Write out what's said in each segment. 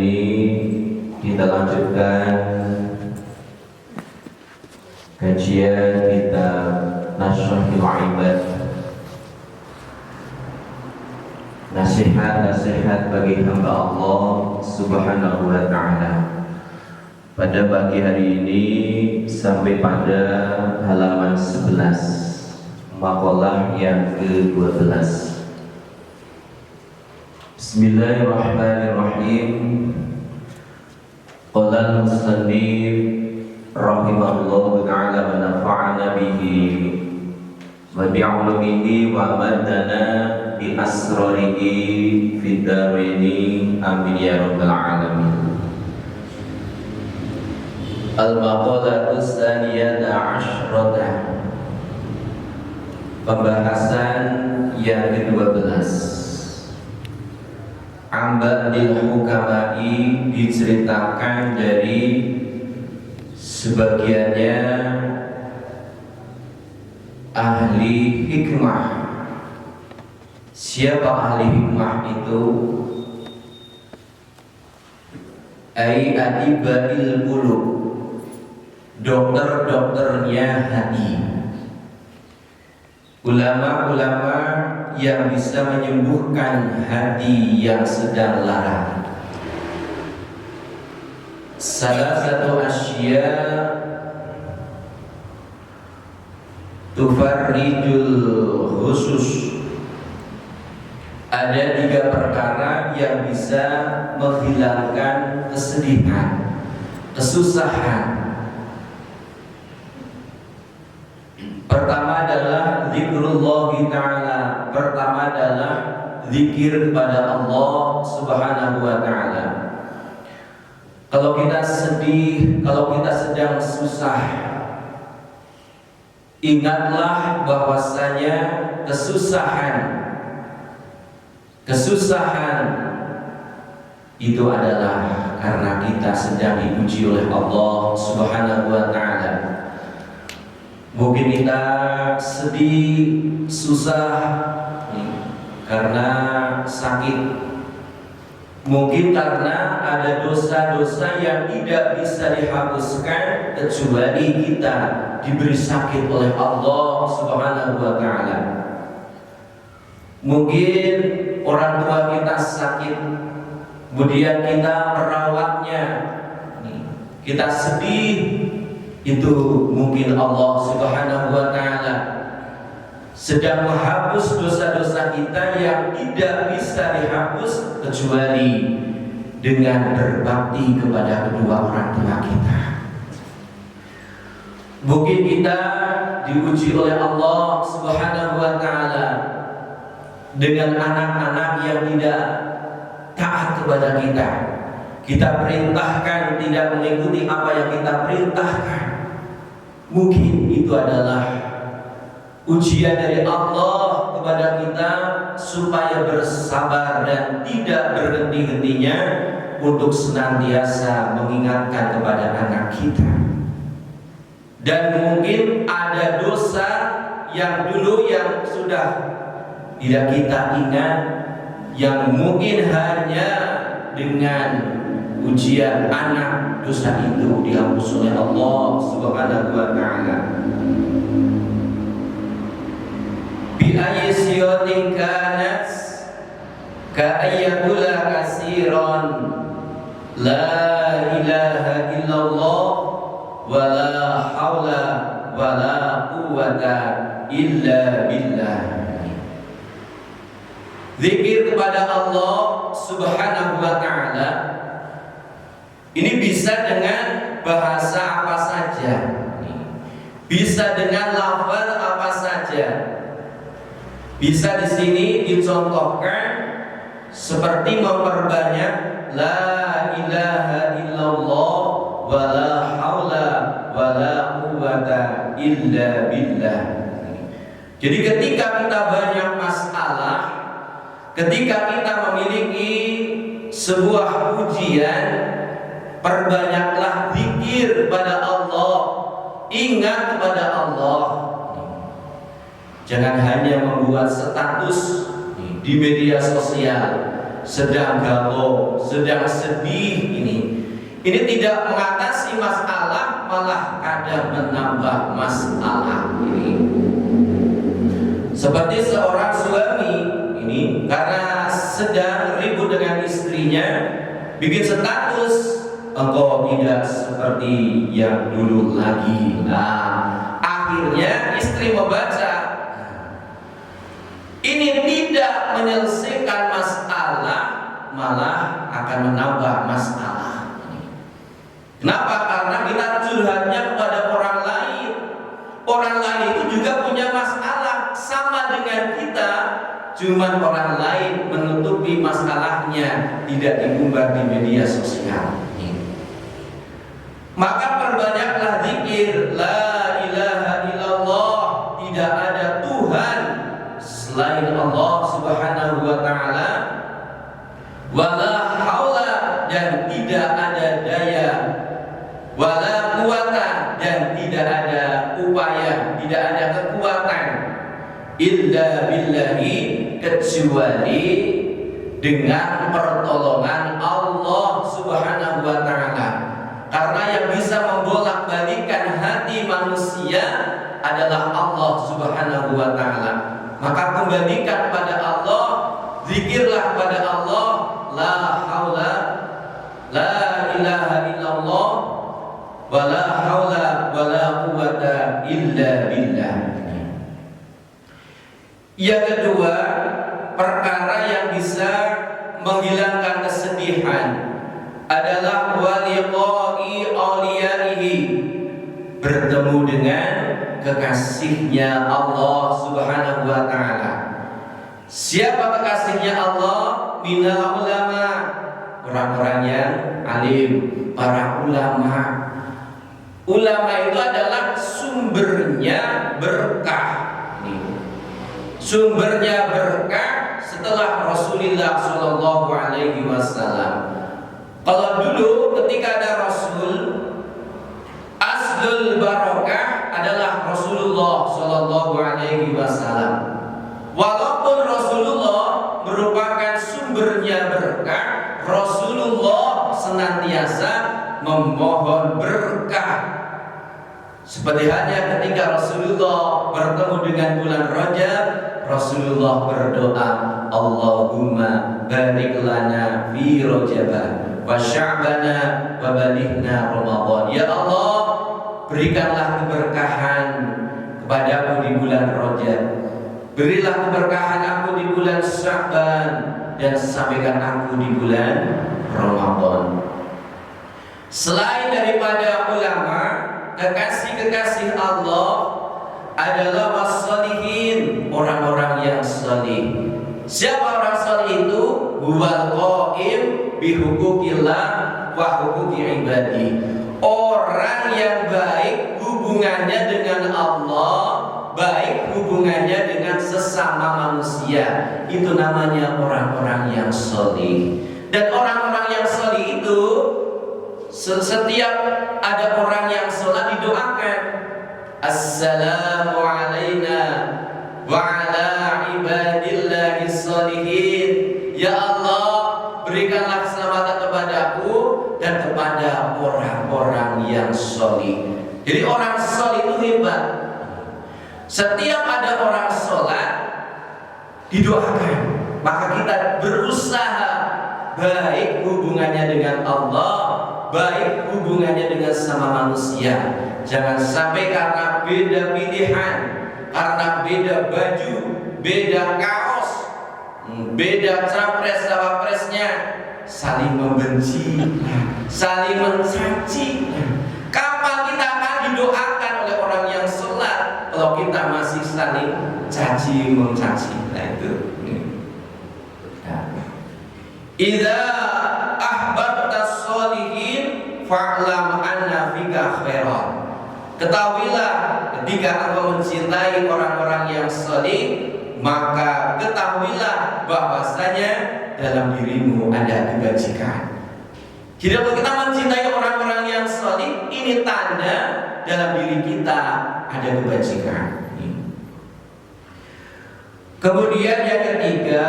ini kita lanjutkan kajian kitab Nasrul Ibad, nasihat-nasihat bagi hamba Allah Subhanahu wa Ta'ala. Pada pagi hari ini sampai pada halaman 11, makalah yang ke-12. Bismillahirrahmanirrahim. Qala al-musannif rahimahullahu ta'ala wa nafa'ana bihi wa bi'ulumihi wa madana bi asrarihi fid dharaini amin ya rabbal alamin. Al-maqalatu tsaniyata asyrata, pembahasan yang ke-12. Amba'dil hukama'i, diceritakan dari sebagiannya ahli hikmah. Siapa ahli hikmah itu? Ai adibail qulub, dokter-dokternya hati, ulama-ulama yang bisa menyembuhkan hati yang sedang lara. Salah satu asya tufarrijul khusus, ada 3 perkara yang bisa menghilangkan kesedihan, kesusahan. Pertama adalah zikrullah ta'ala, pertama adalah zikir kepada Allah Subhanahu wa ta'ala. Kalau kita sedih, kalau kita sedang susah, ingatlah bahwasanya kesusahan itu adalah karena kita sedang diuji oleh Allah Subhanahu wa ta'ala. Mungkin kita sedih, susah karena sakit, mungkin karena ada dosa-dosa yang tidak bisa dihapuskan kecuali kita diberi sakit oleh Allah Subhanahu wa ta'ala. Mungkin orang tua kita sakit, kemudian kita merawatnya, kita sedih. Itu mungkin Allah Subhanahu wa ta'ala sedang menghapus dosa-dosa kita yang tidak bisa dihapus kecuali dengan berbakti kepada kedua orang tua kita. Mungkin kita diuji oleh Allah Subhanahu wa ta'ala dengan anak-anak yang tidak taat kepada kita. Kita perintahkan tidak mengikuti apa yang kita perintahkan. Mungkin itu adalah ujian dari Allah kepada kita supaya bersabar dan tidak berhenti-hentinya untuk senantiasa mengingatkan kepada anak kita. Dan mungkin ada dosa yang dulu yang sudah tidak kita ingat, yang mungkin hanya dengan ujian anak dosa itu dihapus oleh Allah Subhanahu wa ta'ala. Bi ayyi siyatin kanat ka ayyakula kasiran la ilaha illallah wa la haula wa la quwwata illa billah. Zikir kepada Allah Subhanahu wa ta'ala ini bisa dengan bahasa apa saja, bisa dengan lafaz apa saja. Bisa di sini dicontohkan seperti memperbanyak la ilaha illallah wa la haula wa la quwwata illa billah. Jadi ketika kita banyak masalah, ketika kita memiliki sebuah ujian, perbanyaklah zikir pada Allah, ingat kepada Allah. Jangan hanya membuat status di media sosial, sedang galau, sedang sedih ini tidak mengatasi masalah, malah kadang menambah masalah ini. Seperti seorang suami ini karena sedang ribut dengan istrinya, bikin status, engkau tidak seperti yang dulu lagi. Nah, akhirnya istri membaca, ini tidak menyelesaikan masalah, malah akan menambah masalah. Kenapa? Karena kita curhatnya kepada orang lain. Orang lain itu juga punya masalah sama dengan kita, cuman orang lain menutupi masalahnya, tidak diumbar di media sosial. Maka perbanyaklah zikir la ilaha illallah, tidak ada Tuhan selain Allah Subhanahu wa taala, wala haula, dan tidak ada daya, wala quwata, dan tidak ada upaya, tidak ada kekuatan, illa billahi, kecuali dengan pertolongan Allah Subhanahu wa taala. Karena yang bisa membolak-balikan hati manusia adalah Allah Subhanahu wa taala. Maka kembalikan kepada Allah, zikirlah kepada Allah, la haula la ilaha illallah, wala haula wala quwata illa billah. Yang kedua, perkara yang bisa menghilangkan kesedihan adalah waliqa'i awliyaihi, bertemu dengan kekasihnya Allah Subhanahu wa taala. Siapa kekasihnya Allah? Minal ulama, orang-orang yang alim, para ulama. Ulama itu adalah sumbernya berkah. Sumbernya berkah setelah Rasulullah Shallallahu Alaihi Wasallam. Kalau dulu ketika ada Rasul, aslul barokah adalah Rasulullah Shallallahu Alaihi Wasallam. Walaupun Rasulullah merupakan sumbernya berkah, Rasulullah senantiasa memohon berkah. Seperti halnya ketika Rasulullah bertemu dengan bulan Rajab, Rasulullah berdoa, Allahumma barik lana fi Rajab wa sya'bana wa balighna Ramadan. Ya Allah, berikanlah keberkahan kepadaku di bulan Rajab, berilah keberkahan aku di bulan Sya'ban, dan sampaikan aku di bulan Ramadan. Selain daripada ulama, kekasih-kekasih Allah adalah wassalihin, orang-orang yang salih. Siapa orang salih itu? Huwal qaim bihukukillah wa hukuki ibadi. Orang yang baik hubungannya dengan Allah, baik hubungannya dengan sesama manusia, itu namanya orang-orang yang salih. Dan orang-orang yang salih itu, setiap ada orang yang sholat didoakan, assalamu alaina wa ala ibadillahi sholihin. Ya Allah, berikanlah keselamatan kepadaku dan kepada orang-orang yang sholih. Jadi orang sholih itu hebat. Setiap ada orang sholat didoakan, maka kita berusaha baik hubungannya dengan Allah, baik hubungannya dengan sama manusia. Jangan sampai karena beda pilihan, karena beda baju, beda kaos, beda capres cawapresnya, saling membenci, saling mencaci. Kapan kita akan didoakan oleh orang yang sholat kalau kita masih saling caci mencaci? Nah itu. Idza ahbabta sholihin fa'lam anna fika khairan. Ketahuilah ketika engkau mencintai orang-orang yang sholih, maka ketahuilah bahwasanya dalam dirimu ada kebajikan. Jadi kalau kita mencintai orang-orang yang sholih, ini tanda dalam diri kita ada kebajikan. Kemudian yang ketiga,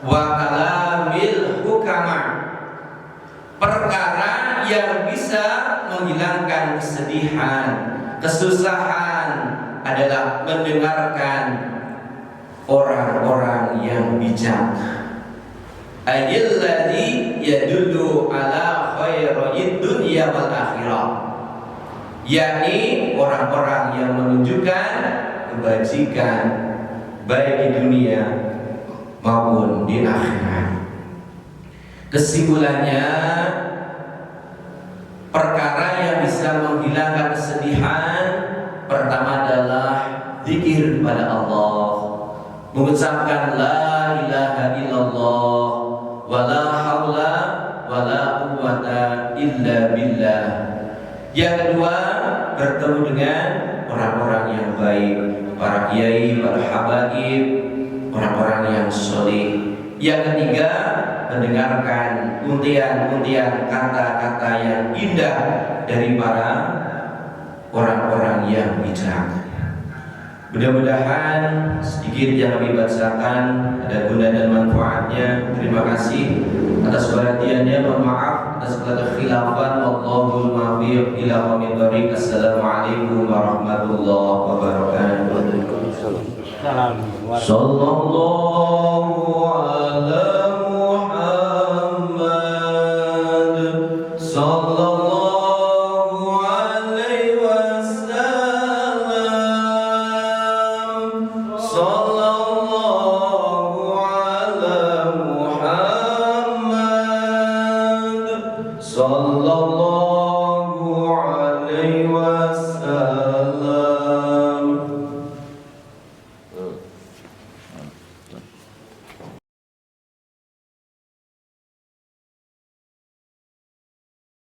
wakala perkara yang bisa menghilangkan kesedihan, kesusahan adalah mendengarkan orang-orang yang bijak. Ayyalladzi yadullu ala khairid dunya wal akhirah, yakni orang-orang yang menunjukkan kebajikan baik di dunia maupun di akhirat. Kesimpulannya, perkara yang bisa menghilangkan kesedihan pertama adalah zikir kepada Allah, mengucapkan la ilaha illallah wa la haula wa la quwwata illa billah. Yang kedua, bertemu dengan orang-orang yang baik, para kiai, para habaib, orang-orang yang soleh. Yang ketiga, mendengarkan untian-untian kata-kata yang indah dari para orang-orang yang bijak. Mudah-mudahan sedikit yang kami bacakan ada guna dan manfaatnya. Terima kasih atas perhatiannya. Mohon maaf atas segala khilafan. Wallahul muwaffiq ila aqwamit thoriq. Assalamualaikum warahmatullahi wabarakatuh. Sallallahu